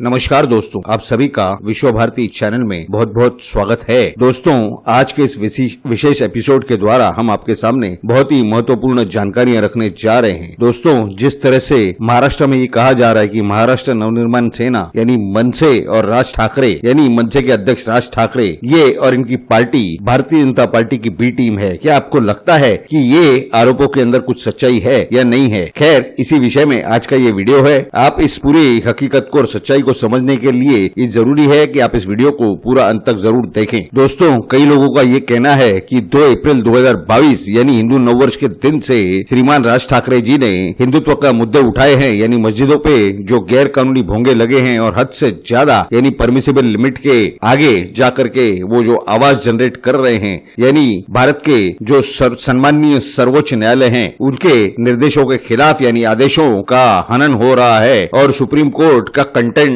नमस्कार दोस्तों, आप सभी का विश्व भारती चैनल में बहुत बहुत स्वागत है। दोस्तों, आज के इस विशेष एपिसोड के द्वारा हम आपके सामने बहुत ही महत्वपूर्ण जानकारियां रखने जा रहे हैं। दोस्तों, जिस तरह से महाराष्ट्र में ये कहा जा रहा है कि महाराष्ट्र नवनिर्माण सेना यानी मनसे और राज ठाकरे यानी मनसे के अध्यक्ष राज ठाकरे ये और इनकी पार्टी भारतीय जनता पार्टी की बी टीम है, क्या आपको लगता है कि ये आरोपों के अंदर कुछ सच्चाई है या नहीं है? खैर, इसी विषय में आज का ये वीडियो है। आप इस पूरी हकीकत को और सच्चाई को समझने के लिए ये जरूरी है कि आप इस वीडियो को पूरा अंत तक जरूर देखें। दोस्तों, कई लोगों का ये कहना है कि 2 अप्रैल 2022 यानी हिंदू नववर्ष के दिन से श्रीमान राज ठाकरे जी ने हिंदुत्व का मुद्दे उठाए हैं, यानी मस्जिदों पे जो गैर कानूनी भोंगे लगे हैं और हद से ज्यादा यानी परमिसिबल लिमिट के आगे जाकर के वो जो आवाज जनरेट कर रहे हैं, यानी भारत के जो सम्माननीय सर्वोच्च न्यायालय हैं उनके निर्देशों के खिलाफ यानी आदेशों का हनन हो रहा है और सुप्रीम कोर्ट का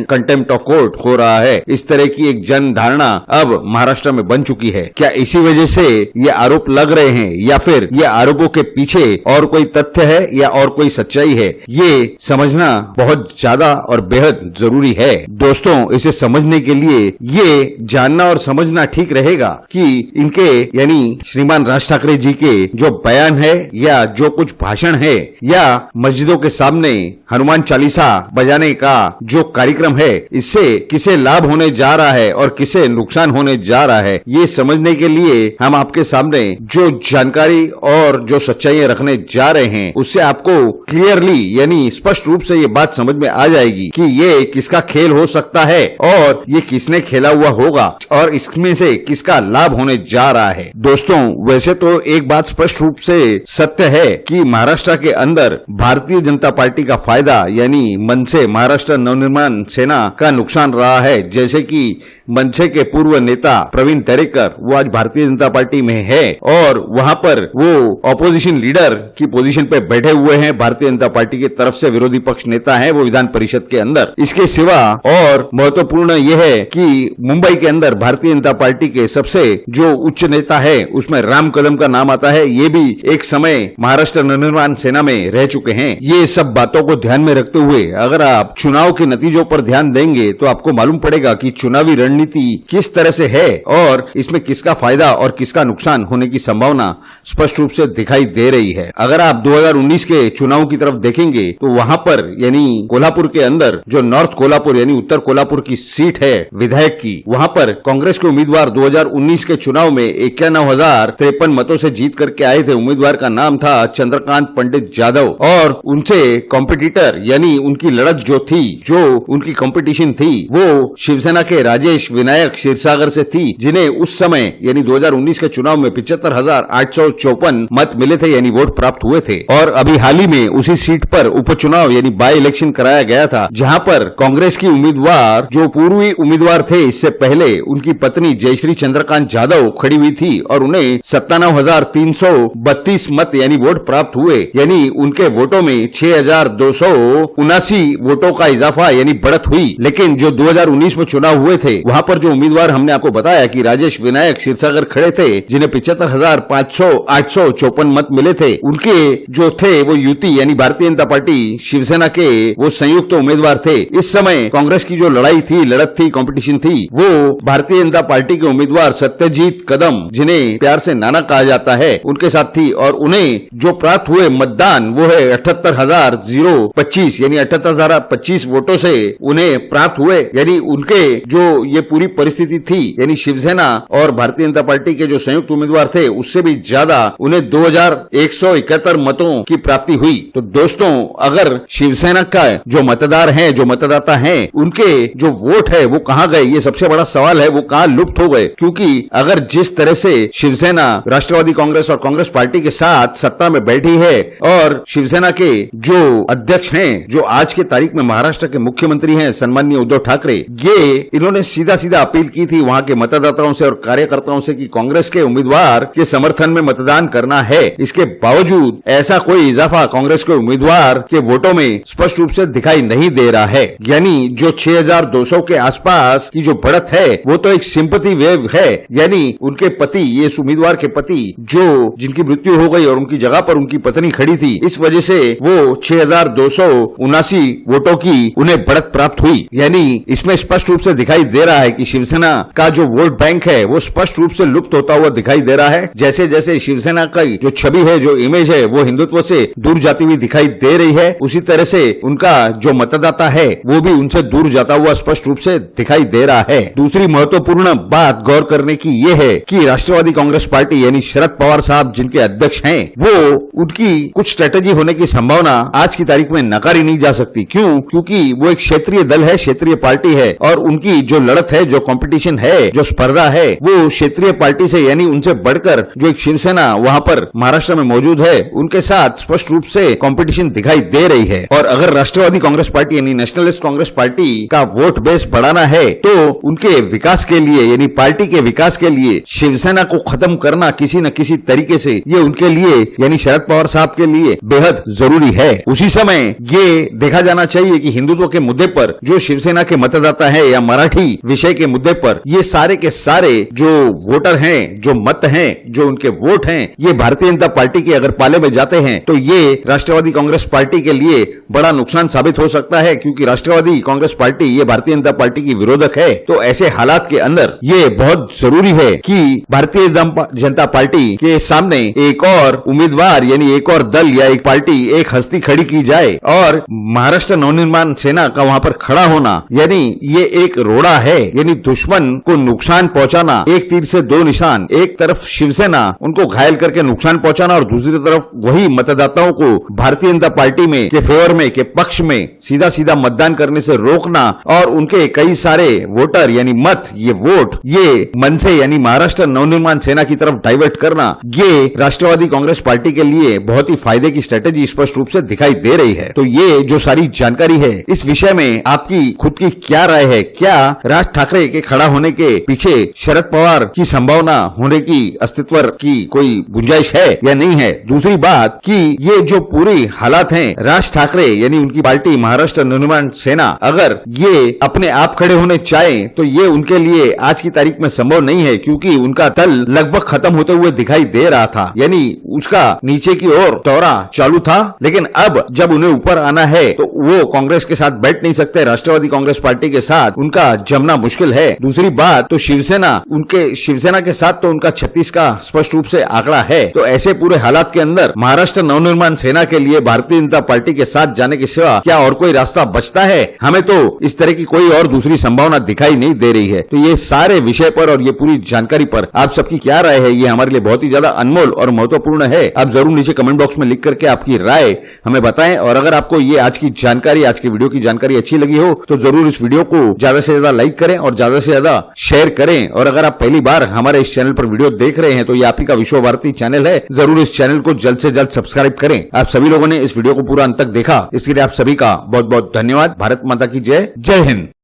कंटेम्प्ट ऑफ कोर्ट हो रहा है। इस तरह की एक जन धारणा अब महाराष्ट्र में बन चुकी है। क्या इसी वजह से ये आरोप लग रहे हैं या फिर ये आरोपों के पीछे और कोई तथ्य है या और कोई सच्चाई है? ये समझना बहुत ज्यादा और बेहद जरूरी है। दोस्तों, इसे समझने के लिए ये जानना और समझना ठीक रहेगा कि इनके यानी श्रीमान राज ठाकरे जी के जो बयान है या जो कुछ भाषण है या मस्जिदों के सामने हनुमान चालीसा बजाने का जो कार्यक्रम है, इससे किसे लाभ होने जा रहा है और किसे नुकसान होने जा रहा है, ये समझने के लिए हम आपके सामने जो जानकारी और जो सच्चाइयां रखने जा रहे हैं उससे आपको क्लियरली यानी स्पष्ट रूप से ये बात समझ में आ जाएगी कि ये किसका खेल हो सकता है और ये किसने खेला हुआ होगा और इसमें से किसका लाभ होने जा रहा है। दोस्तों, वैसे तो एक बात स्पष्ट रूप से सत्य है कि महाराष्ट्र के अंदर भारतीय जनता पार्टी का फायदा यानी मनसे महाराष्ट्र नवनिर्माण सेना का नुकसान रहा है। जैसे कि मनसे के पूर्व नेता प्रवीण दरेकर वो आज भारतीय जनता पार्टी में है और वहां पर वो ऑपोजिशन लीडर की पोजीशन पे बैठे हुए हैं। भारतीय जनता पार्टी की तरफ से विरोधी पक्ष नेता है वो विधान परिषद के अंदर। इसके सिवा और महत्वपूर्ण यह है कि मुंबई के अंदर भारतीय जनता पार्टी के सबसे जो उच्च नेता है उसमें राम कदम का नाम आता है। ये भी एक समय महाराष्ट्र नवनिर्माण सेना में रह चुके हैं। ये सब बातों को ध्यान में रखते हुए अगर आप चुनाव के नतीजों पर ध्यान देंगे तो आपको मालूम पड़ेगा कि चुनावी रणनीति किस तरह से है और इसमें किसका फायदा और किसका नुकसान होने की संभावना स्पष्ट रूप से दिखाई दे रही है। अगर आप 2019 के चुनाव की तरफ देखेंगे तो वहां पर यानी कोल्हापुर के अंदर जो नॉर्थ कोल्हापुर यानी उत्तर कोल्हापुर की सीट है विधायक की, वहां पर कांग्रेस के उम्मीदवार 2019 के चुनाव में 91,053 मतों से जीत करके आए थे। उम्मीदवार का नाम था चंद्रकांत पंडित जाधव और उनसे कॉम्पिटिटर यानी उनकी लड़त जो थी, जो उनकी कंपटीशन थी वो शिवसेना के राजेश विनायक क्षीरसागर से थी, जिन्हें उस समय यानी 2019 के चुनाव में 75,854 मत मिले थे यानी वोट प्राप्त हुए थे। और अभी हाल ही में उसी सीट पर उपचुनाव यानी बाई इलेक्शन कराया गया था, जहां पर कांग्रेस की उम्मीदवार जो पूर्वी उम्मीदवार थे इससे पहले उनकी पत्नी जयश्री चंद्रकांत जाधव खड़ी हुई थी और उन्हें 97,332 मत यानी वोट प्राप्त हुए। यानी उनके वोटों में 6,279 वोटों का इजाफा यानी बढ़त हुई। लेकिन जो 2019 में चुनाव हुए थे वहां पर जो उम्मीदवार हमने आपको बताया कि राजेश विनायक क्षीरसागर खड़े थे, जिन्हें 75,854 मत मिले थे, उनके जो थे वो युति यानी भारतीय जनता पार्टी शिवसेना के वो संयुक्त उम्मीदवार थे। इस समय कांग्रेस की जो लड़ाई थी, लड़त थी, कंपटीशन थी, वो भारतीय जनता पार्टी के उम्मीदवार सत्यजीत कदम, जिन्हें प्यार से नाना कहा जाता है, उनके साथ थी। और उन्हें जो प्राप्त हुए मतदान वो है 78,025 यानी 78,025 वोटों से उन्हें प्राप्त हुए। यानी उनके जो ये पूरी परिस्थिति थी यानी शिवसेना और भारतीय जनता पार्टी के जो संयुक्त उम्मीदवार थे उससे भी ज्यादा उन्हें 2,171 मतों की प्राप्ति हुई। तो दोस्तों, अगर शिवसेना का जो मतदार हैं, जो मतदाता हैं, उनके जो वोट है वो कहां गए, ये सबसे बड़ा सवाल है। वो कहां लुप्त हो गए? क्योंकि अगर जिस तरह से शिवसेना राष्ट्रवादी कांग्रेस और कांग्रेस पार्टी के साथ सत्ता में बैठी है और शिवसेना के जो अध्यक्ष हैं, जो आज के तारीख में महाराष्ट्र के मुख्यमंत्री हैं सम्माननीय उद्धव ठाकरे, ये इन्होंने सीधा सीधा अपील की थी वहां के मतदाताओं से और कार्यकर्ताओं से कि कांग्रेस के उम्मीदवार के समर्थन में मतदान करना है। इसके बावजूद ऐसा कोई इजाफा कांग्रेस के उम्मीदवार के वोटों में स्पष्ट रूप से दिखाई नहीं दे रहा है। यानी जो 6,200 के आसपास की जो बढ़त है वो तो एक सिंपैथी वेव है। यानी उनके पति, ये उम्मीदवार के पति जो जिनकी मृत्यु हो गई और उनकी जगह पर उनकी पत्नी खड़ी थी, इस वजह से वो 6,279 वोटों की उन्हें बढ़त प्राप्त प्राप्त हुई। यानी इसमें स्पष्ट रूप से दिखाई दे रहा है कि शिवसेना का जो वोट बैंक है वो स्पष्ट रूप से लुप्त होता हुआ दिखाई दे रहा है। जैसे जैसे शिवसेना का जो छवि है, जो इमेज है, वो हिंदुत्व से दूर जाती हुई दिखाई दे रही है, उसी तरह से उनका जो मतदाता है वो भी उनसे दूर जाता हुआ स्पष्ट रूप से दिखाई दे रहा है। दूसरी महत्वपूर्ण बात गौर करने की ये है कि राष्ट्रवादी कांग्रेस पार्टी यानी शरद पवार साहब जिनके अध्यक्ष हैं, वो उनकी कुछ स्ट्रेटेजी होने की संभावना आज की तारीख में नकारी नहीं जा सकती। क्यों? क्योंकि वो एक क्षेत्रीय दल है, क्षेत्रीय पार्टी है और उनकी जो लड़त है, जो कंपटीशन है, जो स्पर्धा है, वो क्षेत्रीय पार्टी से यानी उनसे बढ़कर जो एक शिवसेना वहां पर महाराष्ट्र में मौजूद है, उनके साथ स्पष्ट रूप से कंपटीशन दिखाई दे रही है। और अगर राष्ट्रवादी कांग्रेस पार्टी यानी नेशनलिस्ट कांग्रेस पार्टी का वोट बेस बढ़ाना है तो उनके विकास के लिए यानी पार्टी के विकास के लिए शिवसेना को खत्म करना किसी न किसी तरीके से ये उनके लिए यानी शरद पवार साहब के लिए बेहद जरूरी है। उसी समय ये देखा जाना चाहिए कि हिंदुत्व के मुद्दे पर जो शिवसेना के मतदाता है या मराठी विषय के मुद्दे पर ये सारे के सारे जो वोटर हैं, जो मत हैं, जो उनके वोट हैं, ये भारतीय जनता पार्टी के अगर पाले में जाते हैं तो ये राष्ट्रवादी कांग्रेस पार्टी के लिए बड़ा नुकसान साबित हो सकता है, क्योंकि राष्ट्रवादी कांग्रेस पार्टी ये भारतीय जनता पार्टी की विरोधक है। तो ऐसे हालात के अंदर ये बहुत जरूरी है कि भारतीय जनता पार्टी के सामने एक और उम्मीदवार यानी एक और दल या एक पार्टी, एक हस्ती खड़ी की जाए और महाराष्ट्र नवनिर्माण सेना का वहां पर खड़ा होना यानी ये एक रोड़ा है, यानी दुश्मन को नुकसान पहुंचाना, एक तीर से दो निशान, एक तरफ शिवसेना उनको घायल करके नुकसान पहुंचाना और दूसरी तरफ वही मतदाताओं को भारतीय जनता पार्टी में के फेवर में के पक्ष में सीधा सीधा मतदान करने से रोकना और उनके कई सारे वोटर यानी मत, ये वोट, ये मन से यानी महाराष्ट्र नवनिर्माण सेना की तरफ डाइवर्ट करना, ये राष्ट्रवादी कांग्रेस पार्टी के लिए बहुत ही फायदे की स्ट्रेटेजी स्पष्ट रूप से दिखाई दे रही है। तो ये जो सारी जानकारी है इस विषय में आपकी खुद की क्या राय है? क्या राज ठाकरे के खड़ा होने के पीछे शरद पवार की संभावना होने की अस्तित्व की कोई गुंजाइश है या नहीं है? दूसरी बात कि ये जो पूरी हालात हैं, राज ठाकरे यानी उनकी पार्टी महाराष्ट्र नवनिर्माण सेना अगर ये अपने आप खड़े होने चाहे तो ये उनके लिए आज की तारीख में संभव नहीं है, क्योंकि उनका दल लगभग खत्म होते हुए दिखाई दे रहा था, यानी उसका नीचे की ओर दौरा चालू था। लेकिन अब जब उन्हें ऊपर आना है तो वो कांग्रेस के साथ बैठ नहीं सकते, राष्ट्रवादी कांग्रेस पार्टी के साथ उनका जमना मुश्किल है। दूसरी बात तो शिवसेना के साथ तो उनका 36 का स्पष्ट रूप से आंकड़ा है। तो ऐसे पूरे हालात के अंदर महाराष्ट्र नवनिर्माण सेना के लिए भारतीय जनता पार्टी के साथ जाने के सिवा क्या और कोई रास्ता बचता है? हमें तो इस तरह की कोई और दूसरी संभावना दिखाई नहीं दे रही है। तो ये सारे विषय पर और ये पूरी जानकारी पर आप सबकी क्या राय है, ये हमारे लिए बहुत ही ज्यादा अनमोल और महत्वपूर्ण है। आप जरूर नीचे कमेंट बॉक्स में लिख करके आपकी राय हमें बताएं। और अगर आपको ये आज की जानकारी, आज की वीडियो की जानकारी अच्छी लगी हो तो जरूर इस वीडियो को ज्यादा से ज्यादा लाइक करें और ज्यादा से ज्यादा शेयर करें। और अगर आप पहली बार हमारे इस चैनल पर वीडियो देख रहे हैं तो ये आप ही का विश्व भारती चैनल है, जरूर इस चैनल को जल्द से जल्द सब्सक्राइब करें। आप सभी लोगों ने इस वीडियो को पूरा अंत तक देखा, इसके लिए आप सभी का बहुत बहुत धन्यवाद। भारत माता की जय, जय हिंद।